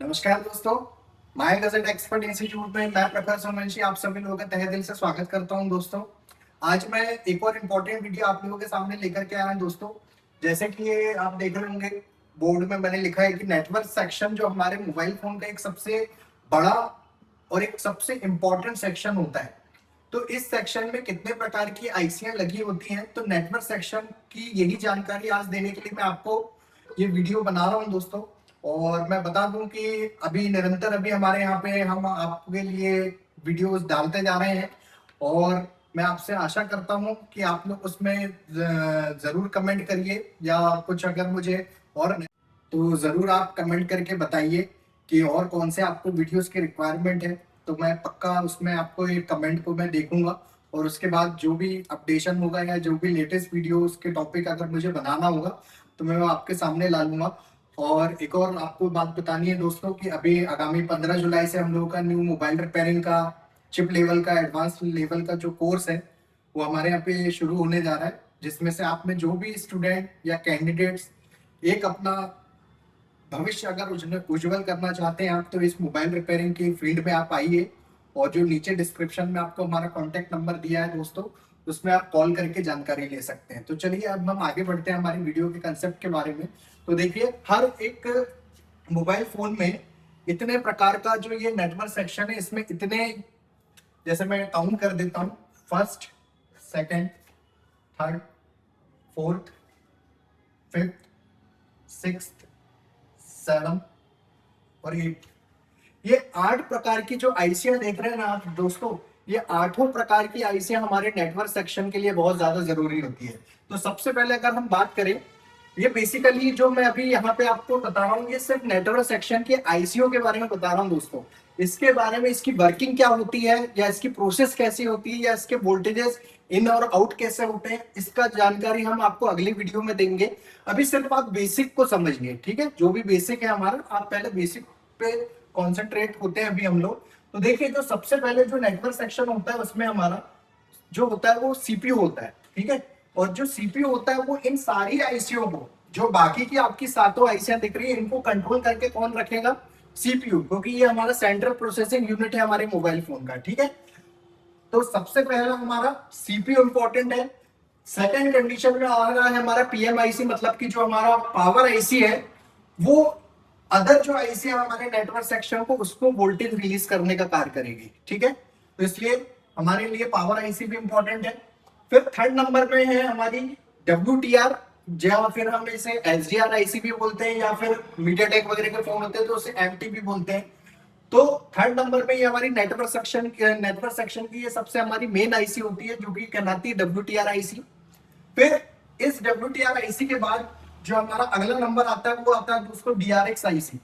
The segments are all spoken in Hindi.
नमस्कार दोस्तों, माय गजेट एक्सपर्ट इंस्टीट्यूट में मैं प्रखर सोमवंशी आप सभी लोगों का तहे दिल से स्वागत करता हूं। दोस्तों, आज मैं एक और इम्पोर्टेंट वीडियो आप लोगों के सामने लेकर के आया हूं। दोस्तों, जैसे कि ये आप देख रहे होंगे बोर्ड में मैंने लिखा है कि नेटवर्क सेक्शन जो हमारे मोबाइल फोन का एक सबसे बड़ा और एक सबसे इम्पोर्टेंट सेक्शन होता है। तो इस सेक्शन में कितने प्रकार की आईसियां लगी होती हैं, तो नेटवर्क सेक्शन की यही जानकारी आज देने के लिए मैं आपको ये वीडियो बना रहा हूं। दोस्तों, और मैं बता दूं कि अभी निरंतर हमारे यहाँ पे हम आपके लिए वीडियोस डालते जा रहे हैं, और मैं आपसे आशा करता हूं कि आप लोग उसमें जरूर कमेंट करिए, या कुछ अगर मुझे और तो जरूर आप कमेंट करके बताइए कि और कौन से आपको वीडियोस की रिक्वायरमेंट है। तो मैं पक्का उसमें आपको एक कमेंट को मैं देखूंगा, और उसके बाद जो भी अपडेशन होगा या जो भी लेटेस्ट वीडियो उसके टॉपिक अगर मुझे बनाना होगा तो मैं वो आपके सामने ला लूंगा। और एक और आपको बात बतानी है दोस्तों कि अभी आगामी 15 जुलाई से हम लोगों का न्यू मोबाइल रिपेयरिंग का चिप लेवल का एडवांस लेवल का जो कोर्स है वो हमारे यहाँ पे शुरू होने जा रहा है, जिसमें से आप में जो भी स्टूडेंट या कैंडिडेट्स एक अपना भविष्य अगर उज्जवल करना चाहते हैं आप, तो इस मोबाइल रिपेयरिंग की फील्ड में आप आइए। और जो नीचे डिस्क्रिप्शन में आपको हमारा कॉन्टेक्ट नंबर दिया है दोस्तों, उसमें आप कॉल करके जानकारी ले सकते हैं। तो चलिए अब हम आगे बढ़ते हैं हमारी वीडियो के कंसेप्ट के बारे में। तो देखिए, हर एक मोबाइल फोन में इतने प्रकार का जो ये नेटवर्क सेक्शन है, इसमें इतने, जैसे मैं काउंट कर देता हूँ, first, second, third, fourth, fifth, sixth, 7 और 8, ये 8 प्रकार की जो आईसियां देख रहे हैं ना आप दोस्तों, ये 8 प्रकार की आईसियां हमारे नेटवर्क सेक्शन के लिए बहुत ज्यादा जरूरी होती है। तो सबसे पहले अगर हम बात करें, ये बेसिकली जो मैं अभी यहाँ पे आपको बता रहा हूँ, ये सिर्फ नेटवर्क सेक्शन के आईसीओ के बारे में बता रहा हूँ दोस्तों। इसके बारे में, इसकी वर्किंग क्या होती है, या इसकी प्रोसेस कैसी होती है, या इसके वोल्टेजेस इन और आउट कैसे होते हैं, इसका जानकारी हम आपको अगली वीडियो में देंगे। अभी सिर्फ आप बेसिक को समझिए, ठीक है। जो भी बेसिक है हमारा, आप पहले बेसिक पे कॉन्सेंट्रेट होते हैं अभी हम लोग। तो देखिए, जो सबसे पहले जो नेटवर्क सेक्शन होता है उसमें हमारा जो होता है वो सीपीयू होता है, ठीक है। और जो सीपीयू होता है वो इन सारी आईसीओ को, जो बाकी की आपकी 7 आईसियां दिख रही है, इनको कंट्रोल करके कौन रखेगा? सीपीयू, क्योंकि ये हमारा सेंट्रल प्रोसेसिंग यूनिट है हमारे मोबाइल फोन का, ठीक है। तो सबसे पहला हमारा सीपीयू इंपॉर्टेंट है। सेकंड कंडीशन में आ रहा है हमारा पीएमआईसी, मतलब कि जो हमारा पावर आईसी है, वो अदर जो आईसी है हमारे नेटवर्क सेक्शन को, उसको वोल्टेज रिलीज करने का कार्य करेगी, ठीक है। तो इसलिए हमारे लिए पावर आईसी भी इंपॉर्टेंट है। फिर थर्ड नंबर में है हमारी डब्ल्यूटीआर, या फिर हम इसे एसडीआर आईसी भी बोलते हैं, या फिर मीडियाटेक वगैरह के फोन होते हैं तो उसे एमटी भी बोलते हैं। तो थर्ड नंबर पे ये हमारी नेटवर्क सेक्शन की ये सबसे हमारी मेन आईसी होती है, जो कि कहलाती है डब्ल्यूटीआर आईसी। फिर इस डब्ल्यूटीआर आईसी के बाद जो हमारा अगला नंबर आता है वो आता है दोस्तों डीआरएक्स आईसी।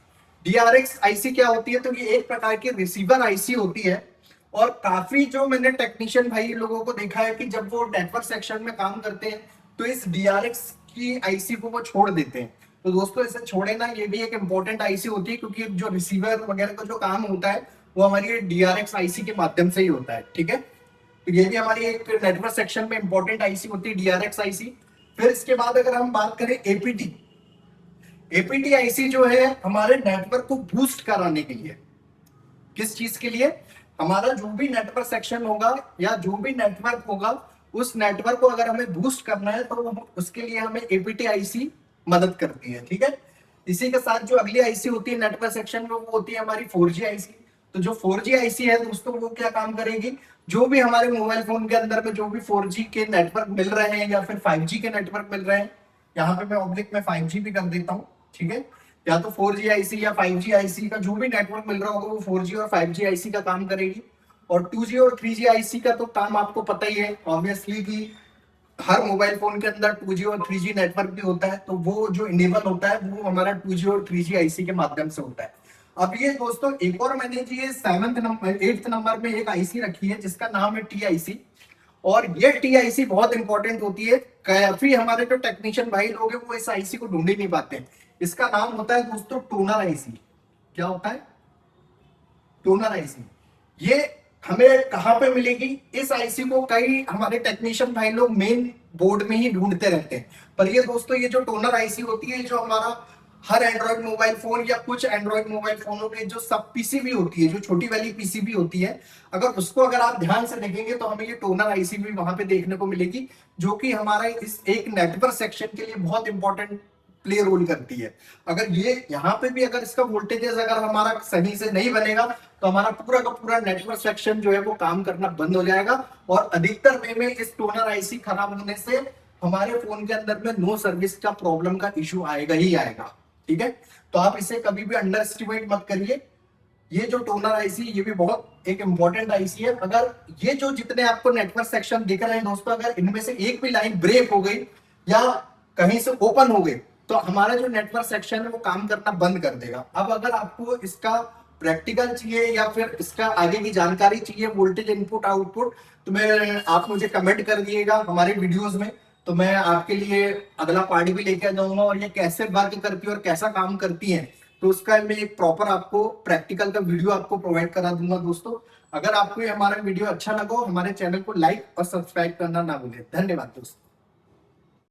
डीआरएक्स आईसी क्या होती है? तो ये एक प्रकार की रिसीवर आईसी होती है। और काफी जो मैंने टेक्नीशियन भाई लोगों को देखा है कि जब वो नेटवर्क सेक्शन में काम करते हैं तो इस डीआरएक्स की आईसी को वो छोड़ देते हैं। तो दोस्तों, इसे छोड़े ना, ये भी एक इंपॉर्टेंट आईसी होती है, क्योंकि जो रिसीवर वगैरह का जो काम होता है वो हमारी डीआरएक्स आईसी के माध्यम से ही होता है, ठीक है। तो ये भी हमारी एक नेटवर्क सेक्शन में इंपॉर्टेंट आईसी होती है, डीआरएक्स आईसी। फिर इसके बाद अगर हम बात करें एपीटी, एपीटी आईसी जो है हमारे नेटवर्क को बूस्ट कराने के लिए, किस चीज के लिए? हमारा जो भी नेटवर्क सेक्शन होगा या जो भी नेटवर्क होगा, उस नेटवर्क को अगर हमें बूस्ट करना है तो उसके लिए हमें एपीटी आईसी मदद करती है, ठीक है। इसी के साथ जो अगली आईसी होती है नेटवर्क सेक्शन में, वो होती है हमारी 4G आईसी। तो जो 4G आईसी है दोस्तों, वो क्या काम करेगी? जो भी हमारे मोबाइल फोन के अंदर में जो भी 4G के नेटवर्क मिल रहे हैं या फिर 5G के नेटवर्क मिल रहे हैं, यहाँ पे मैं ऑब्लिक में 5G भी कर देता हूँ, ठीक है। या तो 4G आईसी या 5G आईसी का जो भी नेटवर्क मिल रहा होगा वो 4G और 5G आईसी का काम करेगी। और 2G और 3G आईसी का तो काम आपको पता ही है ऑब्वियसली, कि हर मोबाइल फोन के अंदर 2G और 3G नेटवर्क भी होता है, तो वो जो इनेबल होता है वो हमारा 2G और 3G आईसी के माध्यम से होता है। अब ये दोस्तों, एक और मैंने जी ये 8th नंबर में एक आईसी रखी है जिसका नाम है टीआईसी। और ये टीआईसी बहुत इंपॉर्टेंट होती है। काफी हमारे जो टेक्नीशियन भाई लोग हैं वो इस आईसी को ढूंढ ही नहीं पाते हैं। इसका नाम होता है दोस्तों टोनर आईसी। क्या होता है? Toner IC. ये हमें कहां पे मिलेगी? इस आईसी को कई हमारे टेक्नीशियन भाई लोग मेन बोर्ड में ही ढूंढते रहते हैं। पर ये दोस्तों, ये जो टोनर आईसी होती है, जो हमारा हर एंड्रॉइड मोबाइल फोन या कुछ एंड्रॉइड मोबाइल फोनों में जो सब पीसीबी होती है, जो छोटी वाली पीसीबी होती है, अगर आप ध्यान से देखेंगे तो हमें ये टोनर आईसी भी वहां पे देखने को मिलेगी, जो कि हमारा इस एक नेटवर्क सेक्शन के लिए बहुत इंपॉर्टेंट प्ले रोल करती है। अगर ये यहाँ पे भी अगर इसका वोल्टेजेस अगर हमारा सही से नहीं बनेगा तो हमारा पूरा का पूरा नेटवर्क सेक्शन जो है वो काम करना बंद हो जाएगा, और अधिकतर वे में इस टोनर आईसी खराब होने से हमारे फोन के अंदर में नो सर्विस का प्रॉब्लम का इश्यू आएगा ही आएगा। ठीक है, तो आप इसे कभी भी अंडर एस्टिमेट मत करिए। ये जो टोनर आईसी ये भी बहुत एक इंपॉर्टेंट आईसी है। अगर ये जो जितने आपको नेटवर्क सेक्शन दिख रहे हैं दोस्तों, अगर इनमें से एक भी लाइन ब्रेक हो गई या कहीं से ओपन हो गई तो हमारा जो नेटवर्क सेक्शन है वो काम करना बंद कर देगा। अब अगर आपको इसका प्रैक्टिकल चाहिए या फिर इसका आगे की जानकारी चाहिए, वोल्टेज इनपुट आउटपुट, तो मैं आप मुझे कमेंट कर दिएगा हमारे वीडियोस में, तो मैं आपके लिए अगला पार्ट भी लेके आ जाऊंगा, और ये कैसे वर्क करती है और कैसा काम करती है तो उसका मैं एक प्रॉपर आपको प्रैक्टिकल का वीडियो आपको प्रोवाइड करा दूंगा दोस्तों। अगर आपको ये हमारा वीडियो अच्छा लगा, हमारे चैनल को लाइक और सब्सक्राइब करना ना भूलें। धन्यवाद दोस्तों।